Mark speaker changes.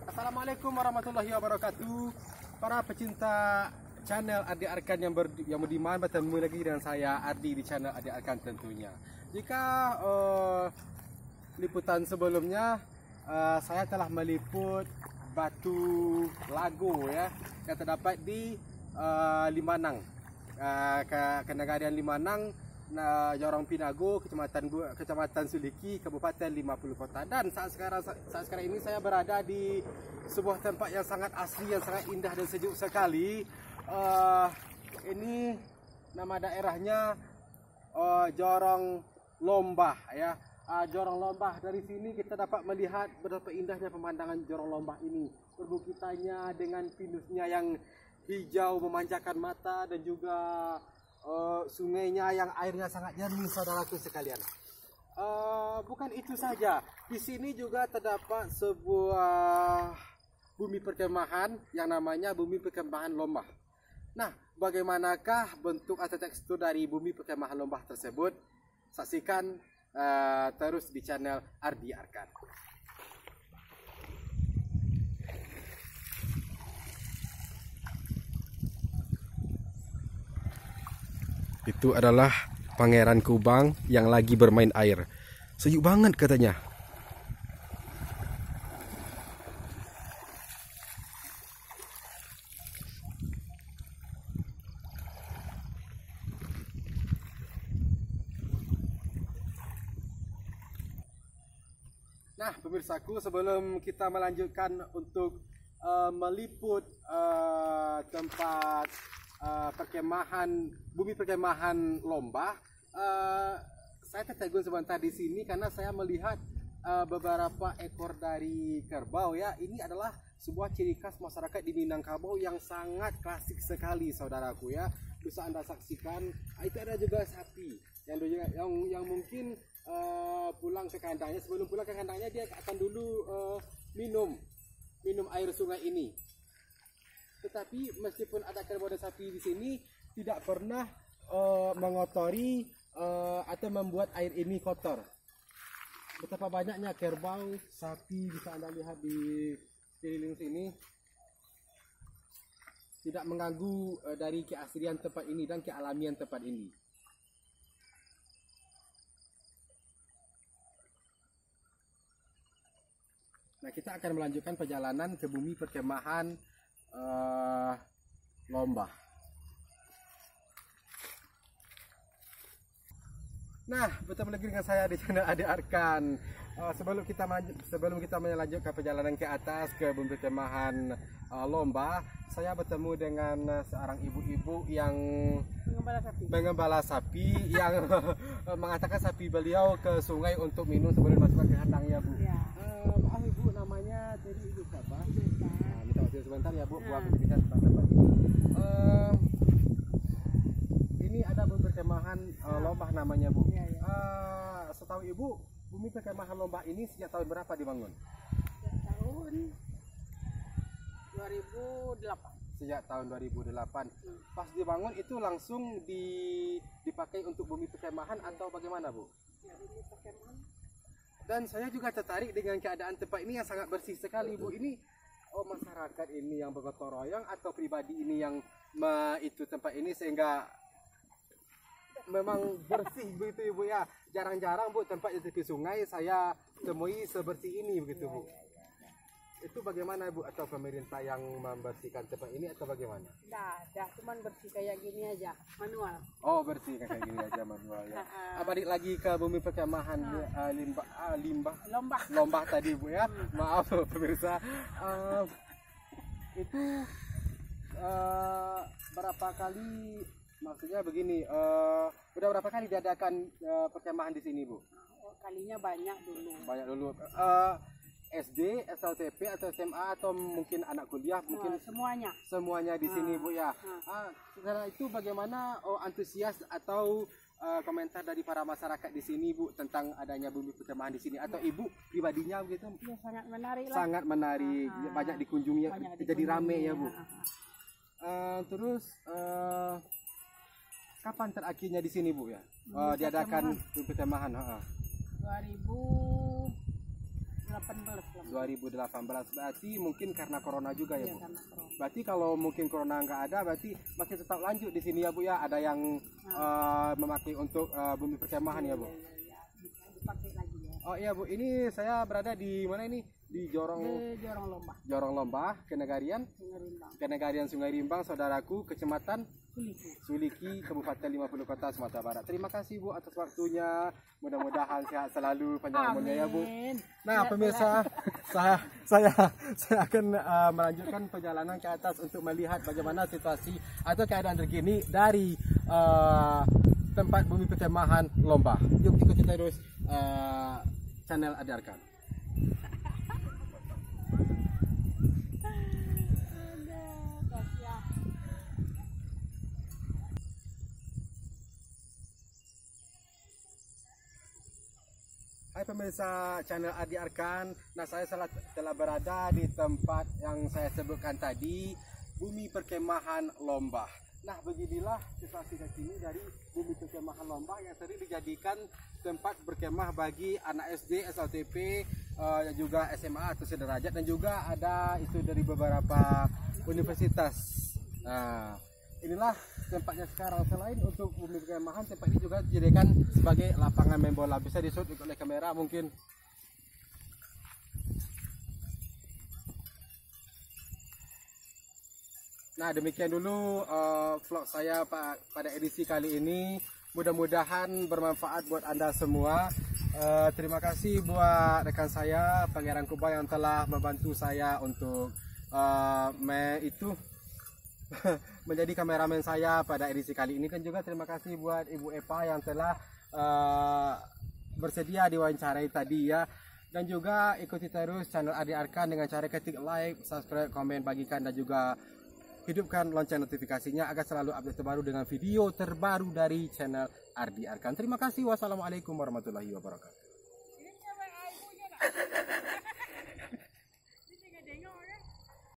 Speaker 1: Assalamualaikum warahmatullahi wabarakatuh. Para pecinta channel Ardi Arkan yang budiman, bertemu lagi dengan saya Ardi di channel Ardi Arkan tentunya. Jika liputan sebelumnya saya telah meliput batu lago ya yang terdapat di Limanang, ke negara Limanang, Jorong Pinago, Kecamatan Suliki, Kabupaten 50 Kota. Dan saat sekarang ini saya berada di sebuah tempat yang sangat asli, yang sangat indah dan sejuk sekali. Ini nama daerahnya Jorong Lombah ya. Jorong Lombah, dari sini kita dapat melihat betapa indahnya pemandangan Jorong Lombah ini. Perbukitannya dengan pindusnya yang hijau memanjakan mata, dan juga sungainya yang airnya sangat jernih, saudaraku sekalian. Bukan itu saja, di sini juga terdapat sebuah bumi perkemahan yang namanya Bumi Perkemahan Lombah. Nah, bagaimanakah bentuk atau tekstur dari Bumi Perkemahan Lombah tersebut? Saksikan terus di channel Ardi Arkan. Itu adalah Pangeran Kubang yang lagi bermain air. Sejuk banget katanya. Nah, pemirsaku, sebelum kita melanjutkan untuk meliput tempat Bumi Perkemahan Lombah, saya tertegun sebentar di sini karena saya melihat beberapa ekor dari kerbau ya. Ini adalah sebuah ciri khas masyarakat di Minangkabau yang sangat klasik sekali, saudaraku ya. Bisa Anda saksikan. Itu ada juga sapi yang mungkin pulang ke kandangnya. Sebelum pulang ke kandangnya, dia akan dulu minum air sungai ini. Tetapi meskipun ada kerbau dan sapi di sini, tidak pernah mengotori atau membuat air ini kotor. Betapa banyaknya kerbau, sapi, bisa Anda lihat di sekeliling sini. Tidak mengganggu dari keaslian tempat ini dan kealamian tempat ini. Nah, kita akan melanjutkan perjalanan ke Bumi Perkemahan Lombah. Nah, bertemu lagi dengan saya di channel Ardi Arkan. Sebelum kita melanjutkan perjalanan ke atas ke Bumi Perkemahan Lombah, saya bertemu dengan seorang ibu-ibu yang mengembala sapi yang mengatakan sapi beliau ke sungai untuk minum sebelum masuk ke kandangnya, Bu. Ya. Maaf Ibu, namanya dari Ibu siapa? Nah, minta waktu sebentar ya, Bu. Buat kita tempat ini. Ini ada Bumi Perkemahan Lombah namanya, Bu. Ya, ya. Setahu Ibu, Bumi Perkemahan Lombah ini sejak tahun berapa dibangun?
Speaker 2: Sejak tahun 2008.
Speaker 1: Sejak tahun 2008. Pas dibangun itu langsung dipakai untuk Bumi Perkemahan atau bagaimana, Bu?
Speaker 2: Ya, Bumi Perkemahan. Dan
Speaker 1: saya juga tertarik dengan keadaan tempat ini yang sangat bersih sekali, Bu. Ini masyarakat ini yang bergotong royong atau pribadi ini yang itu tempat ini sehingga memang bersih begitu, Ibu ya. Jarang-jarang, Bu, tempat di tepi sungai saya temui sebersih ini begitu, Bu. Itu bagaimana, Bu, atau pemerintah yang membersihkan tempat ini atau bagaimana?
Speaker 2: Dah, cuman bersih kayak gini aja, manual.
Speaker 1: Oh, bersih kayak gini aja manual ya. Balik lagi ke Bumi Perkemahan Lombah tadi, Bu ya. Maaf pemirsa. Itu berapa kali, maksudnya begini, udah berapa kali diadakan perkemahan di sini, Bu?
Speaker 2: Kalinya banyak dulu.
Speaker 1: Banyak dulu. SD, SLTP atau SMA atau mungkin anak kuliah, mungkin semuanya di sini, Bu ya. Setelah itu bagaimana antusias atau komentar dari para masyarakat di sini, Bu, tentang adanya Bumi Perkemahan di sini, atau Ibu pribadinya begitu?
Speaker 2: Ya, sangat menarik lah.
Speaker 1: Sangat menarik, banyak dikunjungi, jadi rame ya, Bu. Terus kapan terakhirnya di sini, Bu ya? Diadakan Bumi Perkemahan?
Speaker 2: 2018.
Speaker 1: 2018 berarti mungkin karena corona juga ya,
Speaker 2: Iya,
Speaker 1: Bu.
Speaker 2: karena corona.
Speaker 1: Berarti kalau mungkin corona nggak ada, berarti masih tetap lanjut di sini ya, Bu ya. Ada yang memakai untuk bumi perkemahan ya, Bu.
Speaker 2: Iya, bisa dipakai lagi ya.
Speaker 1: Oh iya, Bu, ini saya berada di mana ini? Di
Speaker 2: Di Jorong Lomba,
Speaker 1: Jorong Lomba, Kenegarian
Speaker 2: Sungai Rimbang,
Speaker 1: Sungai Rimbang, saudaraku, Kecamatan
Speaker 2: Kuliki.
Speaker 1: Suliki, Kabupaten 50 Kota, Sumatera Barat. Terima kasih, Bu, atas waktunya. Mudah-mudahan sehat selalu, panjang umurnya ya, Bu. Nah, pemirsa, saya akan melanjutkan perjalanan ke atas untuk melihat bagaimana situasi atau keadaan terkini dari tempat bumi perkemahan Lomba. Yuk ikuti terus channel Adi Arkan. Hai pemirsa channel Adi Arkan. Nah, saya telah berada di tempat yang saya sebutkan tadi, bumi perkemahan Lomba. Nah, beginilah situasi terkini dari bumi perkemahan Lomba yang sering dijadikan tempat berkemah bagi anak SD, SLTP, juga SMA atau sederajat, dan juga ada itu dari beberapa universitas. Nah, inilah tempatnya sekarang. Selain untuk bumi perkemahan, tempat ini juga dijadikan sebagai lapangan main bola. Bisa di-shoot oleh kamera mungkin. Nah, demikian dulu vlog saya pada edisi kali ini. Mudah-mudahan bermanfaat buat Anda semua. Terima kasih buat rekan saya Pangeran Kuba yang telah membantu saya untuk menjadi kameramen saya pada edisi kali ini, dan juga terima kasih buat Ibu Epa yang telah bersedia diwawancarai tadi ya. Dan juga ikuti terus channel Adi Arkan dengan cara ketik like, subscribe, komen, bagikan, dan juga hidupkan lonceng notifikasinya agar selalu update terbaru dengan video terbaru dari channel Adi Arkan. Terima kasih. Wassalamualaikum warahmatullahi wabarakatuh.